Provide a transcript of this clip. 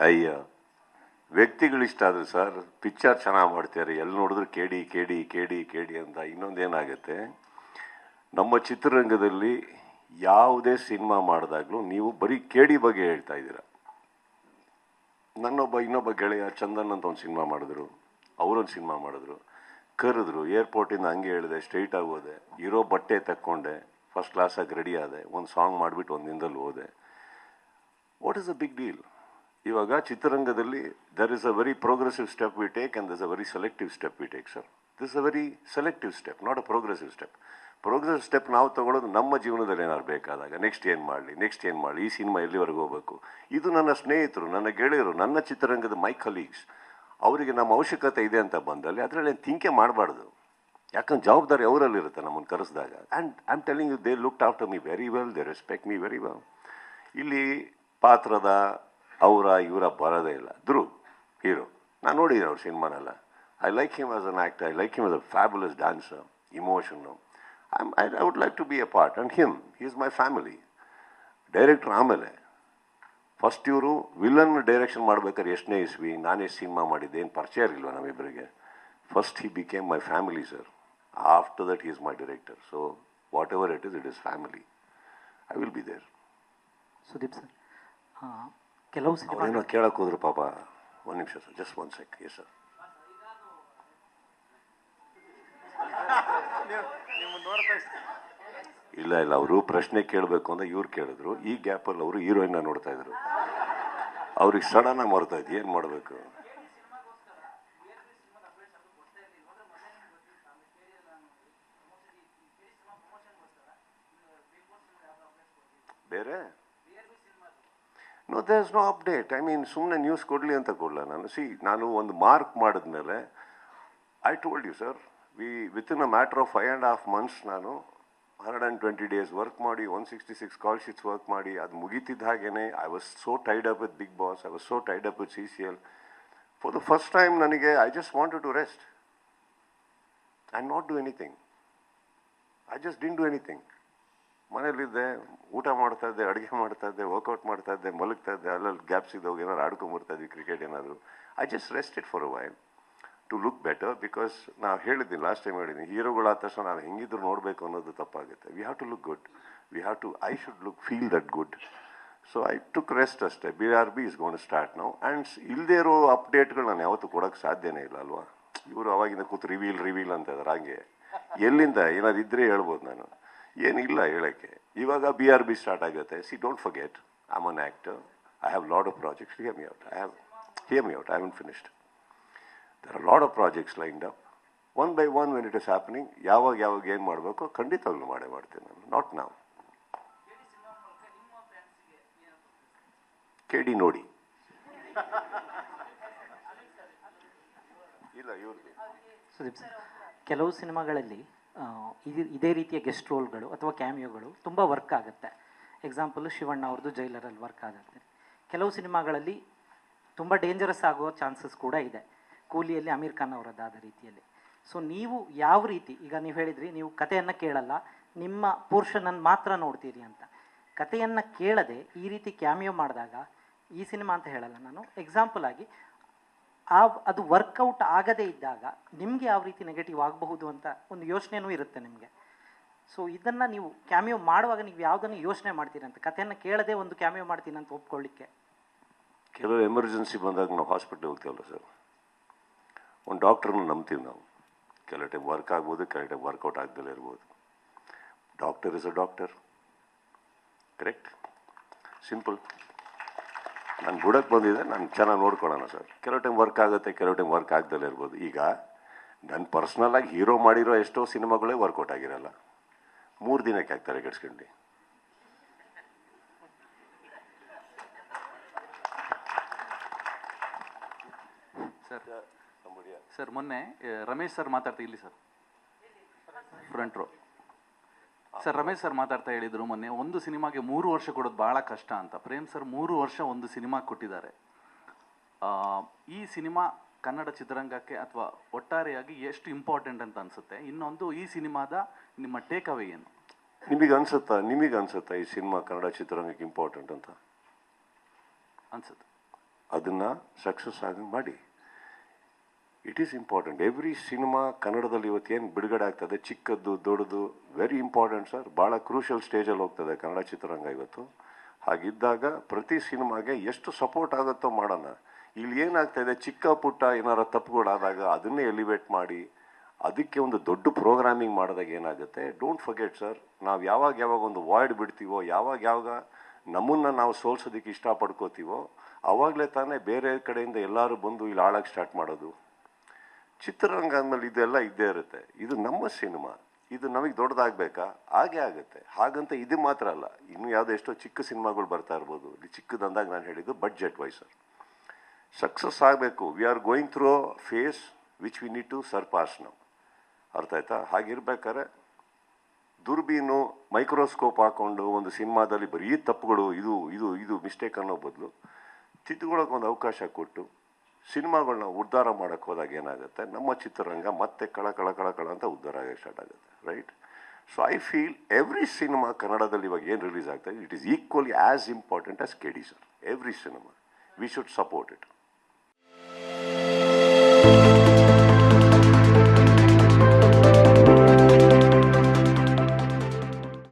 ಅಯ್ಯ, ವ್ಯಕ್ತಿಗಳಿಷ್ಟ ಆದರೆ sir picture ಚೆನ್ನಾಗಿ ಮಾಡ್ತಾರೆ, ಎಲ್ಲಿ ನೋಡಿದ್ರು ಕೇಡಿ ಕೇಡಿ ಕೇಡಿ ಕೇಡಿ ಅಂತ. ಇನ್ನೊಂದೇನಾಗುತ್ತೆ, ನಮ್ಮ ಚಿತ್ರರಂಗದಲ್ಲಿ ಯಾವುದೇ ಸಿನಿಮಾ ಮಾಡಿದಾಗಲೂ ನೀವು ಬರೀ ಕೇಡಿ ಬಗ್ಗೆ ಹೇಳ್ತಾ ಇದ್ದೀರಾ. ಇನ್ನೊಬ್ಬ ಗೆಳೆಯ ಚಂದನ್ ಅಂತ ಒಂದು ಸಿನಿಮಾ ಮಾಡಿದ್ರು, ಅವರೊಂದು ಸಿನಿಮಾ ಮಾಡಿದ್ರು, ಕರೆದ್ರು, ಏರ್ಪೋರ್ಟಿಂದ ಹಂಗೆ ಹೇಳಿದೆ, ಸ್ಟ್ರೈಟ್ ಆಗಿ ಹೋದೆ, ಇರೋ ಬಟ್ಟೆ ತಕ್ಕೊಂಡೆ, ಫಸ್ಟ್ ಕ್ಲಾಸಾಗಿ ರೆಡಿ ಆದೆ, ಒಂದು ಸಾಂಗ್ ಮಾಡಿಬಿಟ್ಟು ಒಂದು ದಿನದಲ್ಲಿ ಹೋದೆ. What is a big deal? ಇವಾಗ ಚಿತ್ರರಂಗದಲ್ಲಿ there is a very progressive step we take and there is a very selective step we take sir. This a very selective step, not a progressive step. Progressive step ನಾವು ತಗೊಳ್ಳೋದು ನಮ್ಮ ಜೀವನದಲ್ಲಿ ಏನಾದ್ರು ಬೇಕಾದಾಗ, next ಏನು ಮಾಡಲಿ, ಈ ಸಿನಿಮಾ ಎಲ್ಲಿವರೆಗೂ ಹೋಗಬೇಕು. ಇದು ನನ್ನ ಸ್ನೇಹಿತರು, ನನ್ನ ಗೆಳೆಯರು, ನನ್ನ ಚಿತ್ರರಂಗದ ಮೈ ಕಲೀಗ್ಸ್, ಅವರಿಗೆ ನಮ್ಮ ಅವಶ್ಯಕತೆ ಇದೆ ಅಂತ ಬಂದಲ್ಲಿ ಅದರಲ್ಲಿ ಥಿಂಕೆ ಮಾಡಬಾರ್ದು. ಯಾಕಂದ್ರೆ ಜವಾಬ್ದಾರಿ ಅವರಲ್ಲಿರುತ್ತೆ ನಮ್ಮನ್ನು ಕರೆಸಿದಾಗ. And I am telling you, they looked after me very well, they respect me very well. ಇಲ್ಲಿ ಪಾತ್ರದ ಇವರ ಬರೋದೇ ಇಲ್ಲ. ಧ್ರುವ್ ಹೀರೋ, ನಾನು ನೋಡಿದ್ದೀನಿ ಅವ್ರ ಸಿನಿಮಾನೆಲ್ಲ. I like him as an actor, I like him as a fabulous dancer, ಇಮೋಷನ್ನು. I would like to be a part, and he is my family. Director ಆಮೇಲೆ ಫಸ್ಟ್ ಇವರು ವಿಲನ್ ಡೈರೆಕ್ಷನ್ ಮಾಡ್ಬೇಕಾದ್ರೆ ಎಷ್ಟನೇ ಇಸ್ವಿ, ನಾನು ಎಷ್ಟು ಸಿನಿಮಾ ಮಾಡಿದ್ದೆ, ಏನು ಪರಿಚಯ ಇರಲಿಲ್ವ ನಮ್ಮಿಬ್ಬರಿಗೆ. First he became my family sir. After that he is my director. So whatever it is family. I will be there. Sudeep sir, ಕೆಲವು ಏನೋ ಕೇಳಕ್ಕೆ ಹೋದ್ರು ಪಾಪ. ಒಂದು ನಿಮಿಷ sir, just one sec. Yes sir. ಇಲ್ಲ, ಅವರು ಪ್ರಶ್ನೆ ಕೇಳಬೇಕು ಅಂತ ಇವ್ರು ಕೇಳಿದ್ರು. ಈ ಗ್ಯಾಪಲ್ಲಿ ಅವರು ಹೀರೋಯಿನ್ ನೋಡ್ತಾ ಇದ್ರು. ಅವ್ರಿಗೆ ಸಡನ್ ಆಗಿ ಮರ್ತಾ ಇದ್ದು ಏನು ಮಾಡಬೇಕು. ಬೇರೆ no, there is no update. I mean ಸುಮ್ಮನೆ ನ್ಯೂಸ್ ಕೊಡಲಿ ಅಂತ ಕೊಡಲ ನಾನು. ನಾನು ಒಂದು ಮಾರ್ಕ್ ಮಾಡಿದ್ಮೇಲೆ I told you sir, within a matter of 5.5 months ನಾನು 120 days ವರ್ಕ್ ಮಾಡಿ 166 ಕಾಲ್ ಶೀಟ್ಸ್ ವರ್ಕ್ ಮಾಡಿ ಅದು ಮುಗೀತಿದ್ದ ಹಾಗೇನೆ I was so tied up with Big Boss, I was so tied up with CCL. For the first time ನನಗೆ I just wanted to rest and not do anything. I just didn't do anything. ಮನೇಲಿದ್ದೆ, ಊಟ ಮಾಡ್ತಾ ಇದ್ದೆ, ಅಡುಗೆ ಮಾಡ್ತಾ ಇದ್ದೆ, workout ಮಾಡ್ತಾ ಇದ್ದೆ, ಮಲಗ್ತಾ ಇದ್ದೆ, ಅಲ್ಲಲ್ಲಿ ಗ್ಯಾಪ್ಸ್ ಇದ್ದವಾಗ ಏನಾದ್ರು ಆಡ್ಕೊಂಬರ್ತಾ ಇದ್ವಿ, ಕ್ರಿಕೆಟ್ ಏನಾದರೂ. I just rested for a while to look better. Because ನಾವು ಹೇಳಿದ್ದೀನಿ, ಲಾಸ್ಟ್ ಟೈಮ್ ಹೇಳಿದ್ದೀನಿ, ಹೀರೋಗಳಾದ ತಕ್ಷಣ ನಾವು ಹೆಂಗಿದ್ರು ನೋಡಬೇಕು ಅನ್ನೋದು ತಪ್ಪಾಗುತ್ತೆ. We have to look good, I should feel that good. So I took rest ಅಷ್ಟೇ. BRB is gone to start ನಾವು. ಆ್ಯಂಡ್ ಇಲ್ಲದೇ ಇರೋ ಅಪ್ಡೇಟ್ಗಳು ನಾನು ಯಾವತ್ತೂ ಕೊಡೋಕ್ಕೆ ಸಾಧ್ಯನೇ ಇಲ್ಲ ಅಲ್ವಾ. ಇವರು ಅವಾಗಿಂದ ಕೂತು ರಿವೀಲ್ ಅಂತ ಇದ್ದಾರೆ. ಹಾಗೆ ಎಲ್ಲಿಂದ ಏನಾದ್ರು ಇದ್ದರೆ ಹೇಳ್ಬೋದು, ನಾನು ಏನಿಲ್ಲ ಹೇಳೋಕ್ಕೆ. ಇವಾಗ BRB ಸ್ಟಾರ್ಟ್ ಆಗುತ್ತೆ. Don't forget, I am an actor, I have lot of projects. Here me out, I haven finished. There are a lot of projects lined up. One by one when it is happening, ಯಾವಾಗ ಏನು ಮಾಡಬೇಕು ಖಂಡಿತವಾಗ್ಲೂ ಮಾಡ್ತೇನೆ ನಾನು. Not ನಾವು. ಕೇಳಿ ನೋಡಿ. ಇಲ್ಲ ಇವ್ರಿಗೆ. ಸುದೀಪ್ ಸರ್, ಕೆಲವು ಸಿನಿಮಾಗಳಲ್ಲಿ ಇದೇ ರೀತಿಯ ಗೆಸ್ಟ್ ರೋಲ್ಗಳು ಅಥವಾ ಕ್ಯಾಮಿಯೋಗಳು ತುಂಬ ವರ್ಕ್ ಆಗುತ್ತೆ. ಎಕ್ಸಾಂಪಲು ಶಿವಣ್ಣ ಅವ್ರದ್ದು ಜೈಲರಲ್ಲಿ ವರ್ಕ್ ಆಗುತ್ತೆ. ಕೆಲವು ಸಿನಿಮಾಗಳಲ್ಲಿ ತುಂಬ ಡೇಂಜರಸ್ ಆಗೋ ಚಾನ್ಸಸ್ ಕೂಡ ಇದೆ. ಕೂಲಿಯಲ್ಲಿ ಅಮೀರ್ ಖಾನ್ ಅವರದ್ದಾದ ರೀತಿಯಲ್ಲಿ. ಸೊ ನೀವು ಯಾವ ರೀತಿ, ಈಗ ನೀವು ಹೇಳಿದ್ರಿ ನೀವು ಕಥೆಯನ್ನು ಕೇಳಲ್ಲ, ನಿಮ್ಮ ಪೋರ್ಷನನ್ನು ಮಾತ್ರ ನೋಡ್ತೀರಿ ಅಂತ. ಕಥೆಯನ್ನು ಕೇಳದೆ ಈ ರೀತಿ ಕ್ಯಾಮಿಯೋ ಮಾಡಿದಾಗ, ಈ ಸಿನಿಮಾ ಅಂತ ಹೇಳಲ್ಲ ನಾನು, ಎಕ್ಸಾಂಪಲ್ ಆಗಿ ಅದು ವರ್ಕೌಟ್ ಆಗದೇ ಇದ್ದಾಗ ನಿಮಗೆ ಯಾವ ರೀತಿ ನೆಗೆಟಿವ್ ಆಗಬಹುದು ಅಂತ ಒಂದು ಯೋಚನೆಯೂ ಇರುತ್ತೆ ನಿಮಗೆ. ಸೊ ಇದನ್ನು ನೀವು ಕ್ಯಾಮಿಯೋ ಮಾಡುವಾಗ ನೀವು ಯಾವುದನ್ನು ಯೋಚನೆ ಮಾಡ್ತೀರಿ ಅಂತ, ಕಥೆಯನ್ನು ಕೇಳದೆ ಒಂದು ಕ್ಯಾಮಿಯೋ ಮಾಡ್ತೀನಿ ಅಂತ ಒಪ್ಕೊಳ್ಳಿಕ್ಕೆ? ಕೆಲವು ಎಮರ್ಜೆನ್ಸಿ ಬಂದಾಗ ನಾವು ಹಾಸ್ಪಿಟ್ಲ್ ಹೋಗ್ತೀವಲ್ಲ ಸರ್, ಒಂದು ಡಾಕ್ಟ್ರನ್ನ ನಂಬ್ತೀವಿ ನಾವು. ಕೆಲವು ಟೈಮ್ ವರ್ಕ್ ಆಗ್ಬೋದು, ಕೆಲವು ಟೈಮ್ ವರ್ಕೌಟ್ ಆಗ್ದಲೇ ಇರ್ಬೋದು. Doctor is a doctor, correct, simple. ನಾನು ಬುಡಕ್ಕೆ ಬಂದಿದ್ದೆ, ನಾನು ಚೆನ್ನಾಗಿ ನೋಡ್ಕೊಳ್ಳೋಣ ಸರ್. ಕೆಲವು ಟೈಮ್ ವರ್ಕ್ ಆಗುತ್ತೆ, ಕೆಲವು ಟೈಮ್ ವರ್ಕ್ ಆಗ್ದಲೇ ಇರ್ಬೋದು. ಈಗ ನನ್ನ ಪರ್ಸ್ನಲಾಗಿ ಹೀರೋ ಮಾಡಿರೋ ಎಷ್ಟೋ ಸಿನಿಮಾಗಳೇ ವರ್ಕೌಟ್ ಆಗಿರಲ್ಲ. 3 ದಿನಕ್ಕೆ ಆಗ್ತಾರೆ ಕೆಡ್ಸ್ಕೊಂಡು. ಸರ್ ಮೊನ್ನೆ ರಮೇಶ್ ಸರ್ ಮಾತಾಡ್ತಾ, ಇಲ್ಲಿ sir front row sir, Ramesh sir ಮಾತಾಡ್ತಾ ಹೇಳಿದರು ಮೊನ್ನೆ, ಒಂದು ಸಿನಿಮಾಗೆ 3 ವರ್ಷ ಕೊಡೋದು ಭಾಳ ಕಷ್ಟ ಅಂತ. ಪ್ರೇಮ್ ಸರ್ 3 ವರ್ಷ ಒಂದು ಸಿನಿಮಾ ಕೊಟ್ಟಿದ್ದಾರೆ. ಈ ಸಿನಿಮಾ ಕನ್ನಡ ಚಿತ್ರರಂಗಕ್ಕೆ ಅಥವಾ ಒಟ್ಟಾರೆಯಾಗಿ ಎಷ್ಟು ಇಂಪಾರ್ಟೆಂಟ್ ಅಂತ ಅನಿಸುತ್ತೆ? ಇನ್ನೊಂದು, ಈ ಸಿನಿಮಾದ ನಿಮ್ಮ ಟೇಕ್ ಅವೇ ಏನು? ನಿಮಗೆ ಅನ್ಸುತ್ತಾ ಈ ಸಿನಿಮಾ ಕನ್ನಡ ಚಿತ್ರರಂಗಕ್ಕೆ ಇಂಪಾರ್ಟೆಂಟ್ ಅಂತ ಅನ್ಸುತ್ತೆ? ಅದನ್ನು ಸಕ್ಸಸ್ ಆಗಿ ಮಾಡಿ. It is important. Every cinema ಕನ್ನಡದಲ್ಲಿ ಇವತ್ತು ಏನು ಬಿಡುಗಡೆ ಆಗ್ತದೆ, ಚಿಕ್ಕದ್ದು ದೊಡ್ಡದು, ವೆರಿ ಇಂಪಾರ್ಟೆಂಟ್ ಸರ್. ಭಾಳ ಕ್ರೂಷಿಯಲ್ ಸ್ಟೇಜಲ್ಲಿ ಹೋಗ್ತದೆ ಕನ್ನಡ ಚಿತ್ರರಂಗ ಇವತ್ತು. ಹಾಗಿದ್ದಾಗ ಪ್ರತಿ ಸಿನಿಮಾಗೆ ಎಷ್ಟು ಸಪೋರ್ಟ್ ಆಗುತ್ತೋ ಮಾಡೋಣ. ಇಲ್ಲಿ ಏನಾಗ್ತಾಯಿದೆ, ಚಿಕ್ಕ ಪುಟ್ಟ ಏನಾರ ತಪ್ಪುಗಳಾದಾಗ ಅದನ್ನೇ ಎಲಿವೇಟ್ ಮಾಡಿ ಅದಕ್ಕೆ ಒಂದು ದೊಡ್ಡ ಪ್ರೋಗ್ರಾಮಿಂಗ್ ಮಾಡಿದಾಗ ಏನಾಗುತ್ತೆ, ಡೋಂಟ್ ಫರ್ಗೆಟ್ ಸರ್, ನಾವು ಯಾವಾಗ ಒಂದು ವಾಯ್ಡ್ ಬಿಡ್ತೀವೋ, ಯಾವಾಗ ನಮ್ಮನ್ನು ನಾವು ಸೋಲ್ಸೋದಕ್ಕೆ ಇಷ್ಟಪಡ್ಕೋತೀವೋ ಆವಾಗಲೇ ತಾನೇ ಬೇರೆ ಕಡೆಯಿಂದ ಎಲ್ಲರೂ ಬಂದು ಇಲ್ಲಿ ಆಳಕ್ಕೆ ಸ್ಟಾರ್ಟ್ ಮಾಡೋದು. ಚಿತ್ರರಂಗ ಅಂದಮೇಲೆ ಇದೆಲ್ಲ ಇದ್ದೇ ಇರುತ್ತೆ. ಇದು ನಮ್ಮ ಸಿನಿಮಾ, ಇದು ನಮಗೆ ದೊಡ್ಡದಾಗಬೇಕಾ? ಹಾಗೇ ಆಗುತ್ತೆ. ಹಾಗಂತ ಇದು ಮಾತ್ರ ಅಲ್ಲ, ಇನ್ನು ಯಾವುದೋ ಎಷ್ಟೋ ಚಿಕ್ಕ ಸಿನಿಮಾಗಳು ಬರ್ತಾ ಇರ್ಬೋದು. ಇಲ್ಲಿ ಚಿಕ್ಕದಂದಾಗ ನಾನು ಹೇಳಿದ್ದು ಬಡ್ಜೆಟ್ ವೈಸ್ ಸರ್. ಸಕ್ಸಸ್ ಆಗಬೇಕು. We are going through phase which we need to surpass ನಾವು. ಅರ್ಥ ಆಯ್ತಾ? ಹಾಗಿರ್ಬೇಕಾದ್ರೆ ದುರ್ಬೀನು ಮೈಕ್ರೋಸ್ಕೋಪ್ ಹಾಕ್ಕೊಂಡು ಒಂದು ಸಿನಿಮಾದಲ್ಲಿ ಬರೀ ತಪ್ಪುಗಳು, ಇದು ಇದು ಇದು ಮಿಸ್ಟೇಕ್ ಅನ್ನೋ ಬದಲು ತಿದ್ದುಕೊಳ್ಳೋಕೆ ಒಂದು ಅವಕಾಶ ಕೊಟ್ಟು ಸಿನಿಮಾಗಳನ್ನ ಉದ್ಧಾರ ಮಾಡೋಕ್ಕೆ ಹೋದಾಗ ಏನಾಗುತ್ತೆ, ನಮ್ಮ ಚಿತ್ರರಂಗ ಮತ್ತೆ ಕಳ ಅಂತ ಉದ್ಧಾರ ಆಗೋಕ್ಕೆ ಸ್ಟಾರ್ಟ್ ಆಗುತ್ತೆ. Right? So I feel every cinema ಕನ್ನಡದಲ್ಲಿ ಇವಾಗ ಏನು ರಿಲೀಸ್ ಆಗ್ತಾಯಿದೆ, it is equally as important as KD sir. Every cinema we should support it.